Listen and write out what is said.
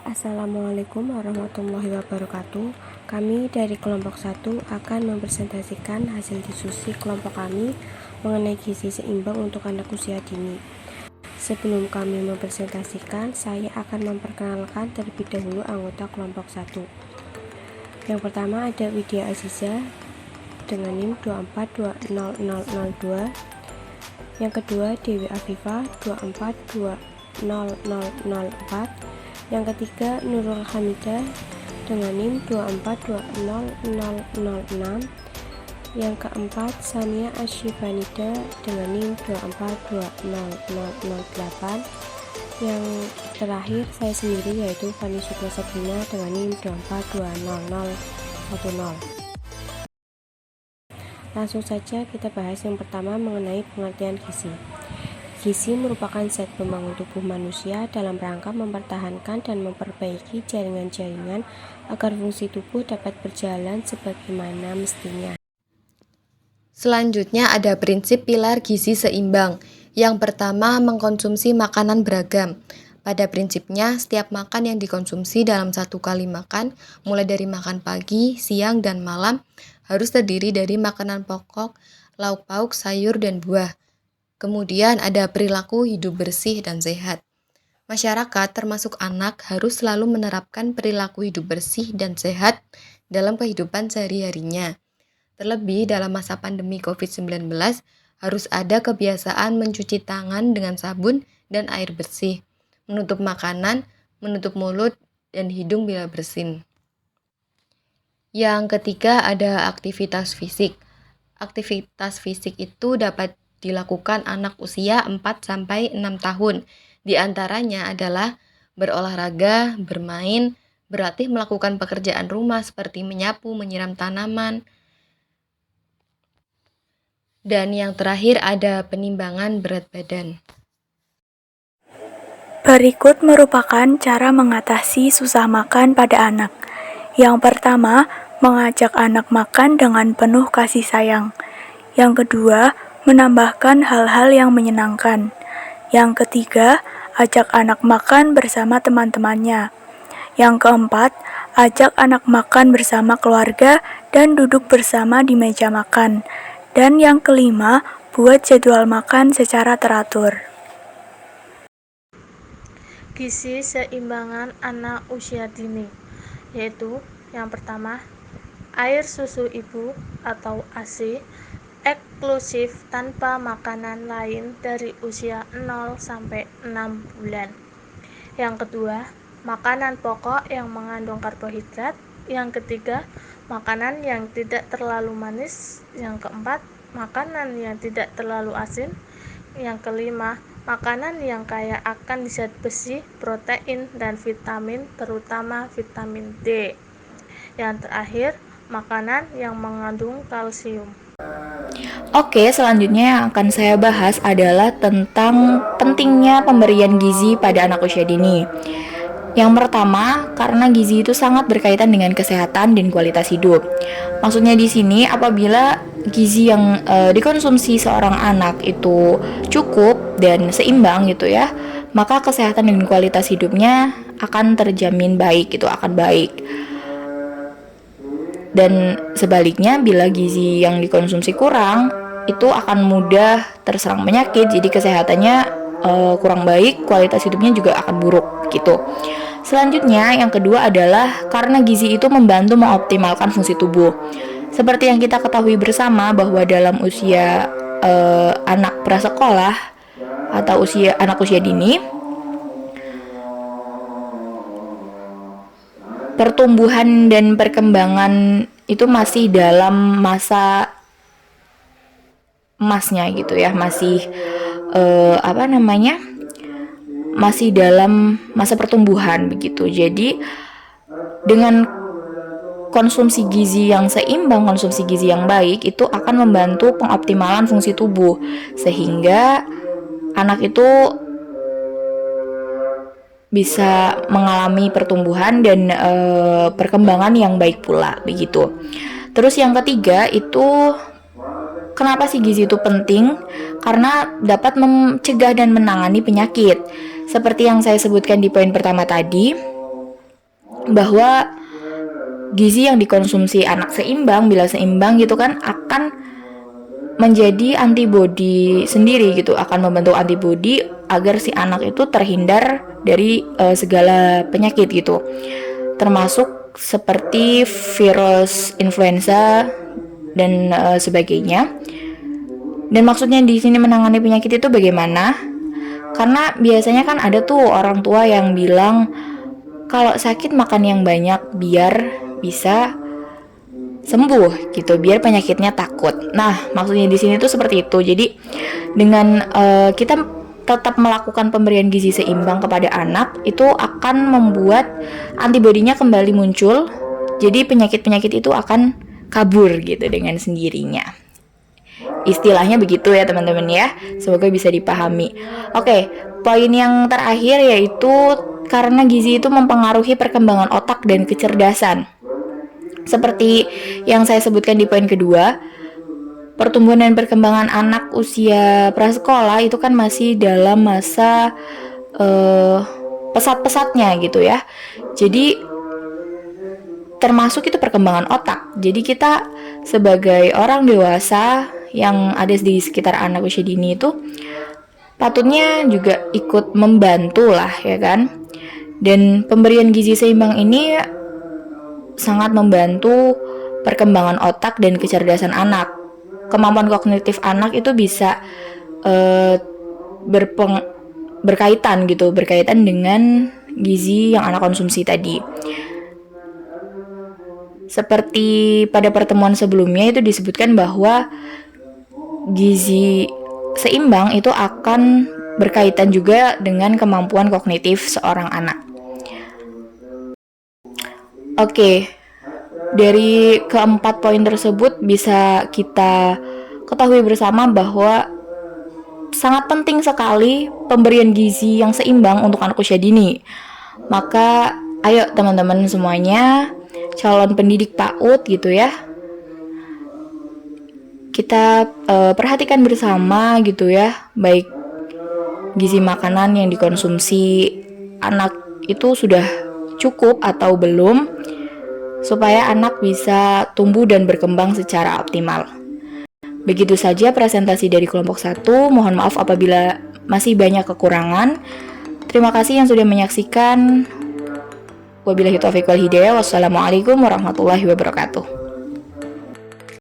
Assalamualaikum warahmatullahi wabarakatuh. Kami dari kelompok 1 akan mempresentasikan hasil diskusi kelompok kami mengenai gizi seimbang untuk anak usia dini. Sebelum kami mempresentasikan, saya akan memperkenalkan terlebih dahulu anggota kelompok 1. Yang pertama ada Widya Aziza dengan NIM 242002. Yang kedua Dewi Afifah 242004. Yang ketiga Nurul Hamidah dengan NIM 242006. Yang keempat Sania Asyifanida dengan NIM 242008. Yang terakhir saya sendiri yaitu Fani Sukma Sabrina dengan NIM 242010. Langsung saja kita bahas yang pertama mengenai pengertian gizi. Gizi merupakan zat pembangun tubuh manusia dalam rangka mempertahankan dan memperbaiki jaringan-jaringan agar fungsi tubuh dapat berjalan sebagaimana mestinya. Selanjutnya ada prinsip pilar gizi seimbang. Yang pertama, mengkonsumsi makanan beragam. Pada prinsipnya, setiap makan yang dikonsumsi dalam satu kali makan, mulai dari makan pagi, siang, dan malam, harus terdiri dari makanan pokok, lauk pauk, sayur, dan buah. Kemudian ada perilaku hidup bersih dan sehat. Masyarakat termasuk anak harus selalu menerapkan perilaku hidup bersih dan sehat dalam kehidupan sehari-harinya. Terlebih dalam masa pandemi COVID-19 harus ada kebiasaan mencuci tangan dengan sabun dan air bersih, menutup makanan, menutup mulut dan hidung bila bersin. Yang ketiga ada aktivitas fisik. Aktivitas fisik itu dapat dilakukan anak usia 4-6 tahun. Di antaranya adalah berolahraga, bermain, berlatih melakukan pekerjaan rumah seperti menyapu, menyiram tanaman. Dan yang terakhir ada penimbangan berat badan. Berikut merupakan cara mengatasi susah makan pada anak. Yang pertama, mengajak anak makan dengan penuh kasih sayang. Yang kedua, menambahkan hal-hal yang menyenangkan. Yang ketiga, ajak anak makan bersama teman-temannya. Yang keempat, ajak anak makan bersama keluarga dan duduk bersama di meja makan. Dan yang kelima, buat jadwal makan secara teratur. Gizi seimbangan anak usia dini, yaitu yang pertama, air susu ibu atau ASI eksklusif tanpa makanan lain dari usia 0-6 bulan. Yang kedua, makanan pokok yang mengandung karbohidrat. Yang ketiga, makanan yang tidak terlalu manis. Yang keempat, makanan yang tidak terlalu asin. Yang kelima, makanan yang kaya akan zat besi, protein, dan vitamin, terutama vitamin D. Yang terakhir, makanan yang mengandung kalsium. Oke, selanjutnya yang akan saya bahas adalah tentang pentingnya pemberian gizi pada anak usia dini. Yang pertama, karena gizi itu sangat berkaitan dengan kesehatan dan kualitas hidup. Maksudnya di sini, apabila gizi yang dikonsumsi seorang anak itu cukup dan seimbang gitu ya, maka kesehatan dan kualitas hidupnya akan terjamin baik, itu akan baik. Dan sebaliknya, bila gizi yang dikonsumsi kurang, itu akan mudah terserang penyakit, jadi kesehatannya kurang baik, kualitas hidupnya juga akan buruk gitu. Selanjutnya, yang kedua adalah karena gizi itu membantu mengoptimalkan fungsi tubuh. Seperti yang kita ketahui bersama bahwa dalam usia anak prasekolah atau anak usia dini, pertumbuhan dan perkembangan itu masih dalam masa emasnya gitu ya, masih masih dalam masa pertumbuhan begitu. Jadi dengan konsumsi gizi yang seimbang, konsumsi gizi yang baik itu akan membantu pengoptimalan fungsi tubuh sehingga anak itu bisa mengalami pertumbuhan dan perkembangan yang baik pula begitu. Terus yang ketiga itu, kenapa sih gizi itu penting? Karena dapat mencegah dan menangani penyakit. Seperti yang saya sebutkan di poin pertama tadi, bahwa gizi yang dikonsumsi anak seimbang, bila seimbang gitu kan, akan menjadi antibodi sendiri gitu, akan membentuk antibodi agar si anak itu terhindar dari segala penyakit gitu, termasuk seperti virus influenza dan sebagainya. Dan maksudnya di sini menangani penyakit itu bagaimana? Karena biasanya kan ada tuh orang tua yang bilang kalau sakit makan yang banyak biar bisa sembuh gitu, biar penyakitnya takut. Nah, maksudnya di sini tuh seperti itu. Jadi dengan kita tetap melakukan pemberian gizi seimbang kepada anak, itu akan membuat antibodinya kembali muncul. Jadi penyakit-penyakit itu akan kabur gitu dengan sendirinya. Istilahnya begitu ya teman-teman ya. Semoga bisa dipahami. Oke, poin yang terakhir yaitu karena gizi itu mempengaruhi perkembangan otak dan kecerdasan. Seperti yang saya sebutkan di poin kedua, pertumbuhan dan perkembangan anak usia prasekolah itu kan masih dalam masa pesat-pesatnya gitu ya. Jadi termasuk itu perkembangan otak. Jadi kita sebagai orang dewasa yang ada di sekitar anak usia dini itu patutnya juga ikut membantu lah ya kan. Dan pemberian gizi seimbang ini sangat membantu perkembangan otak dan kecerdasan anak. Kemampuan kognitif anak itu bisa berkaitan dengan gizi yang anak konsumsi tadi. Seperti pada pertemuan sebelumnya itu disebutkan bahwa gizi seimbang itu akan berkaitan juga dengan kemampuan kognitif seorang anak. Oke, dari keempat poin tersebut bisa kita ketahui bersama bahwa sangat penting sekali pemberian gizi yang seimbang untuk anak usia dini. Maka ayo teman-teman semuanya, calon pendidik PAUD gitu ya, kita perhatikan bersama gitu ya, baik gizi makanan yang dikonsumsi anak itu sudah cukup atau belum, supaya anak bisa tumbuh dan berkembang secara optimal. Begitu saja presentasi dari kelompok 1. Mohon maaf apabila masih banyak kekurangan. Terima kasih yang sudah menyaksikan. Wabillahi taufiq wal hidayah. Wassalamualaikum warahmatullahi wabarakatuh.